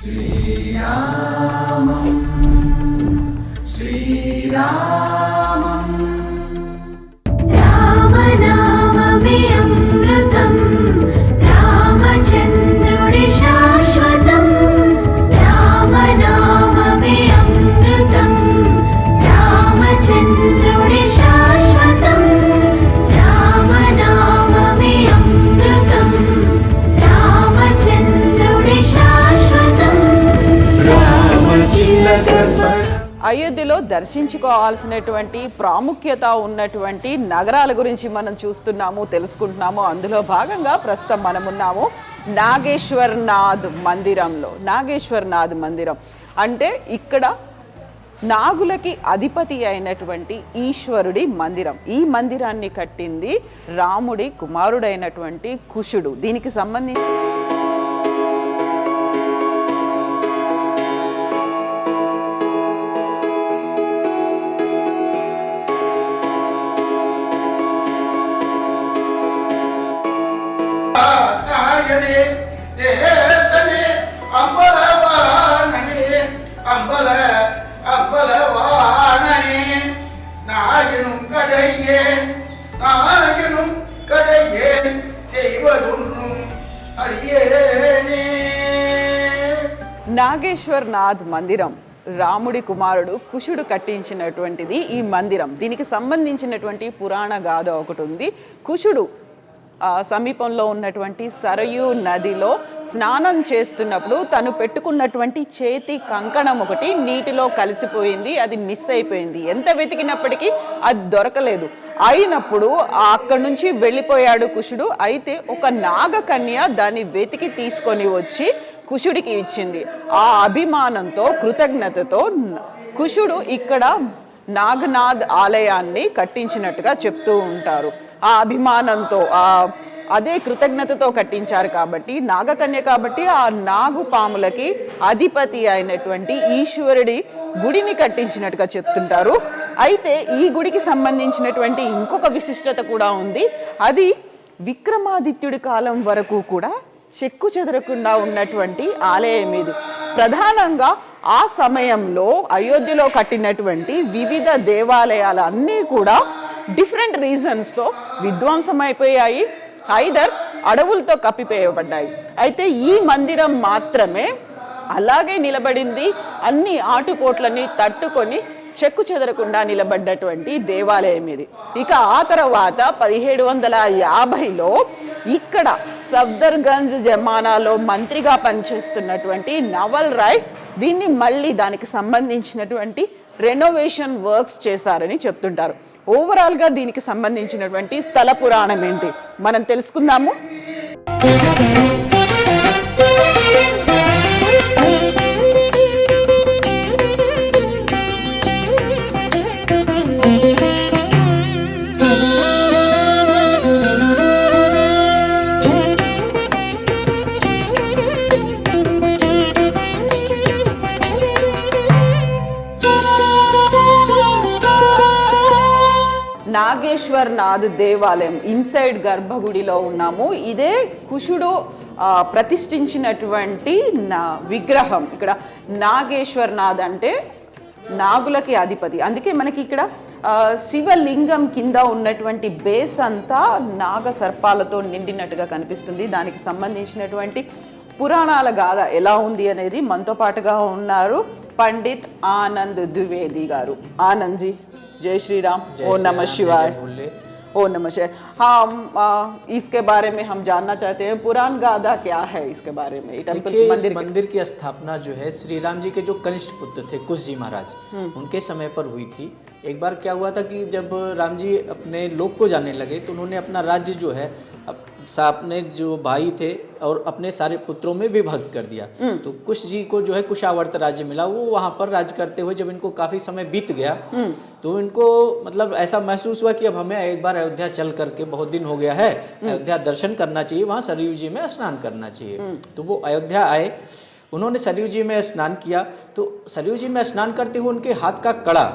श्रीरामं श्रीरामं रामनाममे अमृतं रामचन्द्रुडि शाश्वतं रामनाममे अमृतं रामचन्द्रुडि शाश्वतं रामनाममे अमृतं रामचन्द्रुडि शाश्वतं रामचिलक स्वर అయోధ్యలో దర్శించుకోవాల్సినటువంటి ప్రాముఖ్యత ఉన్నటువంటి నగరాల గురించి మనం చూస్తున్నాము, తెలుసుకుంటున్నాము. అందులో భాగంగా ప్రస్తుతం మనమున్నాము నాగేశ్వర్నాథ్ మందిరంలో. నాగేశ్వర్నాథ్ మందిరం అంటే ఇక్కడ నాగులకి అధిపతి అయినటువంటి ఈశ్వరుడి మందిరం. ఈ మందిరాన్ని కట్టింది రాముడి కుమారుడైనటువంటి కుశుడు. దీనికి సంబంధించి నాగేశ్వర్నాథ్ మందిరం రాముడి కుమారుడు కుశుడు కట్టించినటువంటిది ఈ మందిరం. దీనికి సంబంధించినటువంటి పురాణ గాథ ఒకటి ఉంది. కుశుడు సమీపంలో ఉన్నటువంటి సరయూ నదిలో స్నానం చేస్తున్నప్పుడు తను పెట్టుకున్నటువంటి చేతి కంకణం ఒకటి నీటిలో కలిసిపోయింది. అది మిస్ అయిపోయింది. ఎంత వెతికినప్పటికీ అది దొరకలేదు. అయినప్పుడు అక్కడి నుంచి వెళ్ళిపోయాడు కుశుడు. అయితే ఒక నాగకన్య దాన్ని వెతికి తీసుకొని వచ్చి కుశుడికి ఇచ్చింది. ఆ అభిమానంతో, కృతజ్ఞతతో కుశుడు ఇక్కడ నాగనాథ్ ఆలయాన్ని కట్టించినట్టుగా చెప్తూ ఉంటారు. ఆ అభిమానంతో, అదే కృతజ్ఞతతో కట్టించారు కాబట్టి, నాగకన్య కాబట్టి ఆ నాగు పాములకి అధిపతి అయినటువంటి ఈశ్వరుడి గుడిని కట్టించినట్టుగా చెప్తుంటారు. అయితే ఈ గుడికి సంబంధించినటువంటి ఇంకొక విశిష్టత కూడా ఉంది. అది విక్రమాదిత్యుడి కాలం వరకు కూడా చెక్కు చెదరకుండా ఉన్నటువంటి ఆలయం ఇది. ప్రధానంగా ఆ సమయంలో అయోధ్యలో కట్టినటువంటి వివిధ దేవాలయాలు అన్నీ కూడా డిఫరెంట్ రీజన్స్తో విధ్వంసం అయిపోయాయి, ఐదర్ అడవులతో కప్పివేయబడ్డాయి. అయితే ఈ మందిరం మాత్రమే అలాగే నిలబడింది. అన్ని ఆటుపోట్లని తట్టుకొని చెక్కు చెదరకుండా నిలబడ్డటువంటి దేవాలయం ఇది. ఇక ఆ తర్వాత 1750లో ఇక్కడ సఫ్దర్గంజ్ జమానాలో మంత్రిగా పనిచేస్తున్నటువంటి నవల్ రాయ్ దీన్ని మళ్ళీ దానికి సంబంధించినటువంటి రెనోవేషన్ వర్క్స్ చేశారని చెప్తుంటారు. ఓవరాల్గా దీనికి సంబంధించినటువంటి స్థల పురాణం ఏంటి మనం తెలుసుకుందాము. నాగేశ్వర్నాథ్ దేవాలయం ఇన్సైడ్ గర్భగుడిలో ఉన్నాము. ఇదే కుశుడు ప్రతిష్ఠించినటువంటి విగ్రహం. ఇక్కడ నాగేశ్వర్నాథ్ అంటే నాగులకి అధిపతి. అందుకే మనకి ఇక్కడ శివలింగం కింద ఉన్నటువంటి బేస్ అంతా నాగ సర్పాలతో నిండినట్టుగా కనిపిస్తుంది. దానికి సంబంధించినటువంటి పురాణాల గాథ ఎలా ఉంది అనేది మనతో పాటుగా ఉన్నారు పండిత్ ఆనంద్ ద్వివేది గారు. ఆనంద్ జీ, जय श्री राम। ओ नमः शिवाय। ओ नमः शिवाय। हाँ, इसके बारे में हम जानना चाहते हैं, पुराण गाथा क्या है इसके बारे में? मंदिर की स्थापना जो है श्री राम जी के जो कनिष्ठ पुत्र थे कुश जी महाराज, उनके समय पर हुई थी। एक बार क्या हुआ था कि जब राम जी अपने लोक को जाने लगे तो उन्होंने अपना राज्य जो है अपने जो भाई थे और अपने सारे पुत्रों में विभक्त कर दिया। तो कुश जी को जो है कुशावर्त राज्य मिला। वो वहाँ पर राज्य करते हुए जब इनको काफी समय बीत गया तो इनको मतलब ऐसा महसूस हुआ कि अब हमें एक बार अयोध्या चल करके, बहुत दिन हो गया है, अयोध्या दर्शन करना चाहिए, वहाँ सरयू जी में स्नान करना चाहिए। तो वो अयोध्या आए, उन्होंने सरयू जी में स्नान किया। तो सरयू जी में स्नान करते हुए उनके हाथ का कड़ा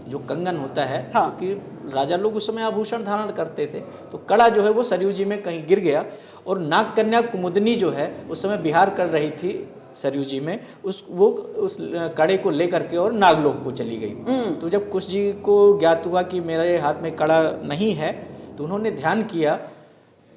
जो कंगन होता है, क्योंकि राजा लोग उस समय आभूषण धारण करते थे, तो कड़ा जो है वो सरयू जी में कहीं गिर गया। और नाग कन्या कुमुदनी जो है उस समय विहार कर रही थी सरयू जी में, उस कड़े को लेकर के और नागलोक को चली गई। तो जब कुश जी को ज्ञात हुआ कि मेरे हाथ में कड़ा नहीं है, तो उन्होंने ध्यान किया।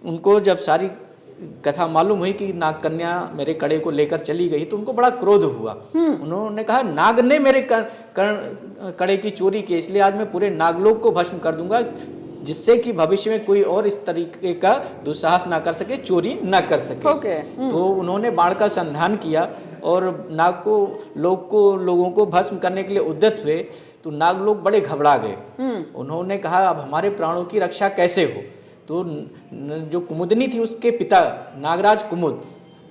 उनको जब सारी कथा मालूम हुई कि नाग कन्या मेरे कड़े को लेकर चली गई, तो उनको बड़ा क्रोध हुआ। उन्होंने कहा नाग ने मेरे कड़े की चोरी की, इसलिए आज मैं पूरे नागलोक को भस्म कर दूंगा, जिससे कि भविष्य में कोई और इस तरीके का दुस्साहस ना कर सके, चोरी ना कर सके। तो उन्होंने बाण का संधान किया और लोगों को भस्म करने के लिए उद्यत हुए। तो नाग लोग बड़े घबरा गए। उन्होंने कहा अब हमारे प्राणों की रक्षा कैसे हो। तो जो कुमुदनी थी, उसके पिता नागराज कुमुद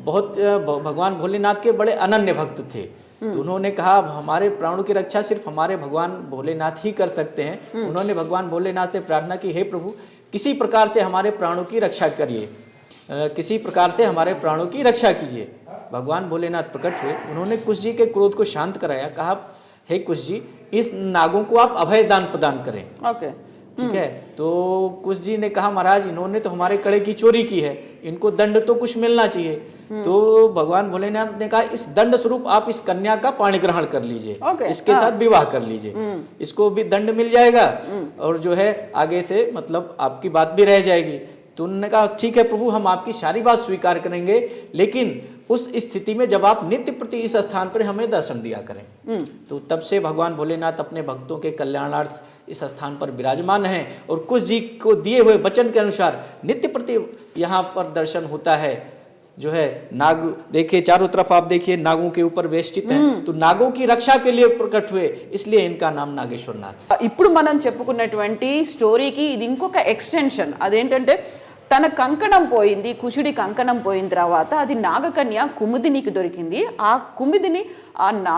बहुत भगवान भोलेनाथ के बड़े अनन्य भक्त थे। तो उन्होंने कहा अब हमारे प्राणों की रक्षा सिर्फ हमारे भगवान भोलेनाथ ही कर सकते हैं। उन्होंने भगवान भोलेनाथ से प्रार्थना की, हे प्रभु किसी प्रकार से हमारे प्राणों की रक्षा करिए, किसी प्रकार से हमारे प्राणों की रक्षा कीजिए। भगवान भोलेनाथ प्रकट हुए, उन्होंने कुश जी के क्रोध को शांत कराया। कहा हे कुश जी, इस नागों को आप अभय दान प्रदान करें। ठीक है। तो कुश जी ने कहा महाराज इन्होंने तो हमारे कड़े की चोरी की है, इनको दंड तो कुछ मिलना चाहिए। तो भगवान भोलेनाथ ने कहा इस दंड स्वरूप आप इस कन्या का पाणी ग्रहण कर लीजिए, इसके साथ विवाह कर लीजिए, इसको भी दंड मिल जाएगा और जो है आगे से मतलब आपकी बात भी रह जाएगी। तो उन्होंने कहा ठीक है प्रभु, हम आपकी सारी बात स्वीकार करेंगे, लेकिन उस स्थिति में जब आप नित्य प्रति इस स्थान पर हमें दर्शन दिया करें। तो तब से भगवान भोलेनाथ अपने भक्तों के कल्याणार्थ इस स्थान पर विराजमान हैं और कुश जी को दिए हुए वचन के अनुसार नित्य प्रति यहाँ पर दर्शन होता है। जो है नाग देखिए, चारों तरफ आप देखिए नागों के ऊपर वेष्टित हैं। तो नागों की रक्षा के लिए प्रकट हुए, इसलिए इनका नाम नागेश्वरनाथ। ఇప్పుడు మనం చెప్పుకున్నటువంటి స్టోరీకి ఇది ఇంకొక ఎక్స్టెన్షన్. అదేంటంటే తన కంకణం పోయింది, కుశుడి కంకణం పోయిన తర్వాత అది నాగకన్య కుముదినికి దొరికింది. ఆ కుముదిని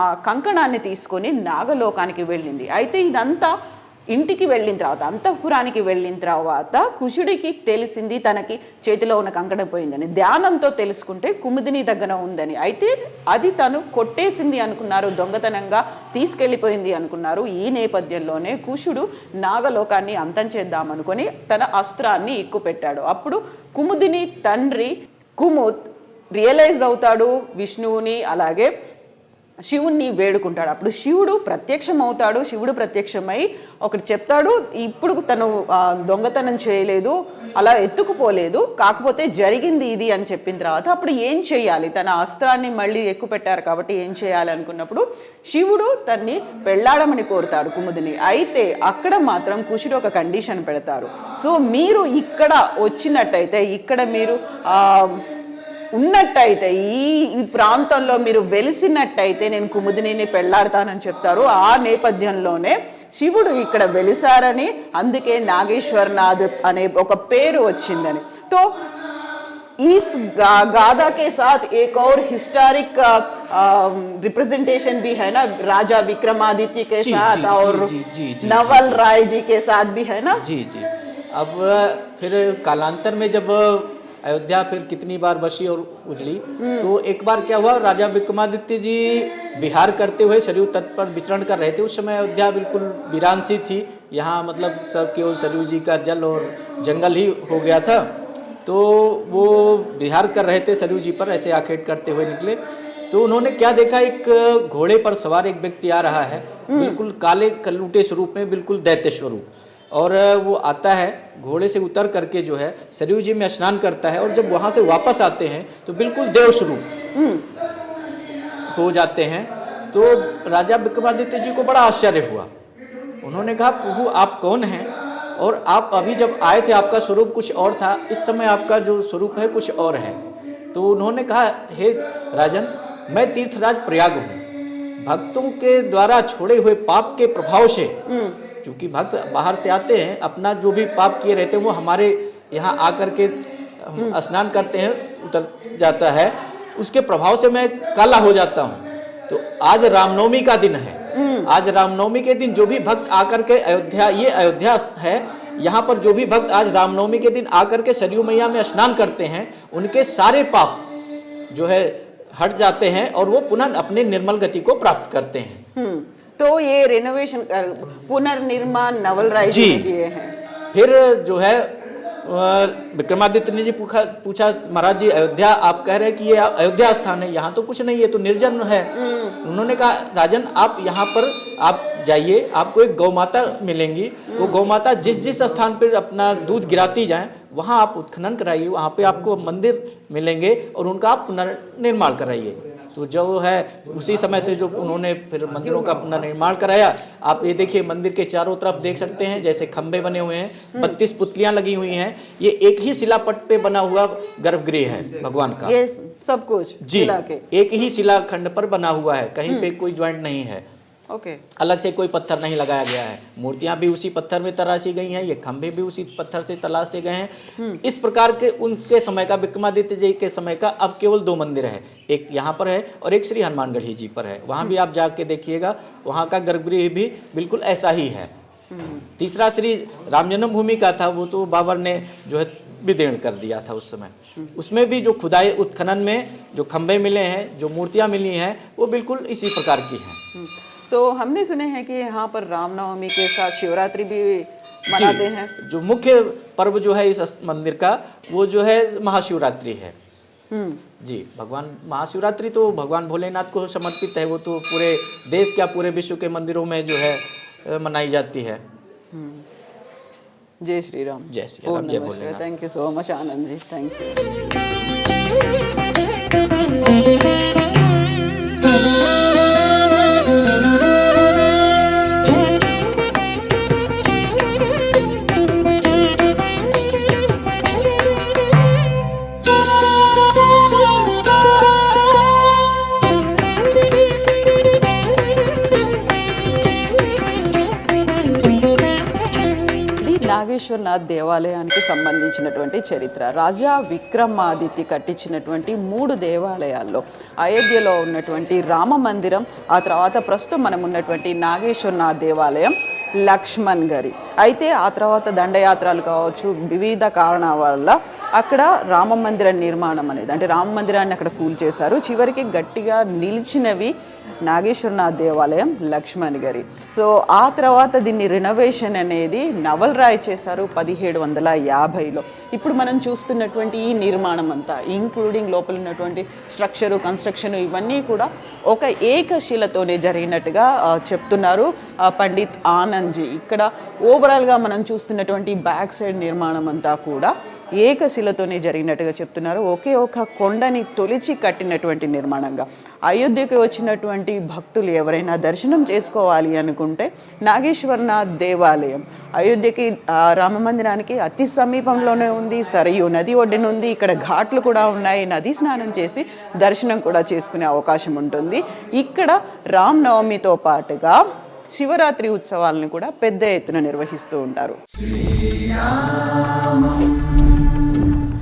ఆ కంకణాన్ని తీసుకొని నాగలోకానికి వెళ్ళింది. అయితే ఇదంతా ఇంటికి వెళ్ళిన తర్వాత, అంతఃపురానికి వెళ్ళిన తర్వాత కుశుడికి తెలిసింది తనకి చేతిలో ఉన్న కంకణం పోయిందని. ధ్యానంతో తెలుసుకుంటే కుముదిని దగ్గర ఉందని. అయితే అది తను కొట్టేసింది అనుకున్నారు, దొంగతనంగా తీసుకెళ్ళిపోయింది అనుకున్నారు. ఈ నేపథ్యంలోనే కుశుడు నాగలోకాన్ని అంతం చేద్దామనుకొని తన అస్త్రాన్ని ఎక్కుపెట్టాడు. అప్పుడు కుముదిని తండ్రి కుముద్ రియలైజ్ అవుతాడు విష్ణువుని, అలాగే శివుణ్ణి వేడుకుంటాడు. అప్పుడు శివుడు ప్రత్యక్షం అవుతాడు. శివుడు ప్రత్యక్షమై ఒకటి చెప్తాడు, ఇప్పుడు తను దొంగతనం చేయలేదు, అలా ఎత్తుకుపోలేదు, కాకపోతే జరిగింది ఇది అని చెప్పిన తర్వాత అప్పుడు ఏం చేయాలి, తన అస్త్రాన్ని మళ్ళీ ఎక్కుపెట్టారు కాబట్టి ఏం చేయాలి అనుకున్నప్పుడు శివుడు తన్ని పెళ్ళాడమని కోరుతాడు కుముదిని. అయితే అక్కడ మాత్రం కుశుడు ఒక కండిషన్ పెడతారు. సో మీరు ఇక్కడ వచ్చినట్టయితే, ఇక్కడ మీరు ఉన్నట్టయితే, ఈ ప్రాంతంలో మీరు వెలిసినట్టయితే నేను కుముదిని పెళ్ళాడతానని చెప్తారు. ఆ నేపథ్యంలోనే శివుడు ఇక్కడ వెలిసారని, అందుకే నాగేశ్వరనాథ్ అనే ఒక పేరు వచ్చిందని. तो इस गाथा के साथ एक और हिस्टोरिक रिप्रेजेंटेशन भी है ना, राजा विक्रमादित्य के साथ और नवल राय जी के साथ भी है ना। जी जी। अब फिर कालांतर में जब अयोध्या फिर कितनी बार बसी और उजड़ी, तो एक बार क्या हुआ, राजा विक्रमादित्य जी विहार करते हुए सरयू तट पर विचरण कर रहे थे। उस समय अयोध्या बिल्कुल वीरान सी थी, यहाँ मतलब सब केवल सरयू जी का जल और जंगल ही हो गया था। तो वो विहार कर रहे थे सरयू जी पर, ऐसे आखेट करते हुए निकले। तो उन्होंने क्या देखा, एक घोड़े पर सवार एक व्यक्ति आ रहा है, बिल्कुल काले कलूटे स्वरूप में, बिल्कुल दैत्य स्वरूप, और वो आता है घोड़े से उतर करके जो है सरयू जी में स्नान करता है, और जब वहाँ से वापस आते हैं तो बिल्कुल देव स्वरूप हो जाते हैं। तो राजा विक्रमादित्य जी को बड़ा आश्चर्य हुआ। उन्होंने कहा प्रभु आप कौन हैं, और आप अभी जब आए थे आपका स्वरूप कुछ और था, इस समय आपका जो स्वरूप है कुछ और है। तो उन्होंने कहा हे राजन, मैं तीर्थराज प्रयाग हूँ, भक्तों के द्वारा छोड़े हुए पाप के प्रभाव से, क्योंकि भक्त बाहर से आते हैं, अपना जो भी पाप किए रहते हैं वो हमारे यहाँ आकर के हम स्नान करते हैं, उतर जाता है, उसके प्रभाव से मैं काला हो जाता हूँ। तो आज रामनवमी का दिन है, आज रामनवमी के दिन जो भी भक्त आकर के अयोध्या, ये अयोध्या है, यहाँ पर जो भी भक्त आज रामनवमी के दिन आकर के सरयू मैया में स्नान करते हैं, उनके सारे पाप जो है हट जाते हैं और वो पुनः अपने निर्मल गति को प्राप्त करते हैं। तो ये रेनोवेशन पुनर्निर्माण नवल राय जी किए हैं। फिर जो है विक्रमादित्य ने जी पूछा महाराज जी, अयोध्या आप कह रहे हैं कि ये अयोध्या स्थान है, यहाँ तो कुछ नहीं है, तो निर्जन है। उन्होंने कहा राजन आप यहाँ पर आप जाइए, आपको एक गौ माता मिलेंगी, वो गौ माता जिस जिस स्थान पर अपना दूध गिराती जाए वहाँ आप उत्खनन कराइए, वहाँ पे आपको मंदिर मिलेंगे और उनका आप पुनर्निर्माण कराइए। तो जो है उसी समय से जो उन्होंने फिर मंदिरों का पुनर्निर्माण कराया। आप ये देखिए मंदिर के चारों तरफ देख सकते हैं जैसे खंभे बने हुए हैं, 32 पुतलियां लगी हुई हैं। ये एक ही शिलापट पे बना हुआ गर्भगृह है भगवान का। ये सब कुछ जी शिला के एक ही शिलाखंड पर बना हुआ है, कहीं पे कोई ज्वाइंट नहीं है। ओके। अलग से कोई पत्थर नहीं लगाया गया है। मूर्तियां भी उसी पत्थर में तराशी गई हैं, ये खंभे भी उसी पत्थर से तराशे गए हैं। इस प्रकार के उनके समय का, विक्रमादित्य जी के समय का अब केवल 2 मंदिर है, एक यहाँ पर है और एक श्री हनुमानगढ़ी जी पर है। वहाँ भी आप जाके देखिएगा, वहाँ का गर्भगृह भी बिल्कुल ऐसा ही है। तीसरा श्री राम जन्मभूमि का था, वो तो बाबर ने जो है विदीर्ण कर दिया था उस समय। उसमें भी जो खुदाई उत्खनन में जो खंभे मिले हैं, जो मूर्तियां मिली हैं, वो बिल्कुल इसी प्रकार की हैं। तो हमने सुने हैं कि यहाँ पर रामनवमी के साथ शिवरात्रि भी मनाते हैं। जो मुख्य पर्व जो है इस मंदिर का, वो जो है महाशिवरात्रि है। जी, भगवान महाशिवरात्रि तो भगवान भोलेनाथ को समर्पित है, वो तो पूरे देश क्या पूरे विश्व के मंदिरों में जो है मनाई जाती है। जय श्री राम। जय श्री राम, जय Bholenath. Thank you so much Anand ji, thank you. Nageshwarnath దేవాలయానికి సంబంధించినటువంటి చరిత్ర, రాజా విక్రమాదిత్య కట్టించినటువంటి 3 దేవాలయాల్లో అయోధ్యలో ఉన్నటువంటి రామ మందిరం, ఆ తర్వాత ప్రస్తుతం మనం ఉన్నటువంటి నాగేశ్వరనాథ్ దేవాలయం, లక్ష్మణ్ గారి. అయితే ఆ తర్వాత దండయాత్రలు కావచ్చు, వివిధ కారణాల వల్ల అక్కడ రామ మందిర నిర్మాణం అనేది, అంటే రామ మందిరాన్ని అక్కడ కూల్చేశారు. చివరికి గట్టిగా నిలిచినవి నాగేశ్వరనాథ్ దేవాలయం, లక్ష్మణ్ గారి. సో ఆ తర్వాత దీన్ని రినోవేషన్ అనేది నవల్ రాయ్ చేశారు 1750లో. ఇప్పుడు మనం చూస్తున్నటువంటి ఈ నిర్మాణం అంతా, ఇంక్లూడింగ్ లోపల ఉన్నటువంటి స్ట్రక్చరు, కన్స్ట్రక్షన్, ఇవన్నీ కూడా ఒక ఏకశిలతోనే జరిగినట్టుగా చెప్తున్నారు పండిత్ ఆనంద్ జీ. ఇక్కడ ఓవరాల్గా మనం చూస్తున్నటువంటి బ్యాక్ సైడ్ నిర్మాణం అంతా కూడా ఏకశిలతోనే జరిగినట్టుగా చెప్తున్నారు. ఒకే ఒక కొండని తొలిచి కట్టినటువంటి నిర్మాణంగా. అయోధ్యకి వచ్చినటువంటి భక్తులు ఎవరైనా దర్శనం చేసుకోవాలి అనుకుంటే నాగేశ్వరనాథ్ దేవాలయం అయోధ్యకి రామ మందిరానికి అతి సమీపంలోనే ఉంది. సరయూ నది ఒడ్డున ఉంది. ఇక్కడ ఘాట్లు కూడా ఉన్నాయి. నది స్నానం చేసి దర్శనం కూడా చేసుకునే అవకాశం ఉంటుంది. ఇక్కడ రామనవమితో పాటుగా శివరాత్రి ఉత్సవాలను కూడా పెద్ద ఎత్తున నిర్వహిస్తూ ఉంటారు. శ్రీరామం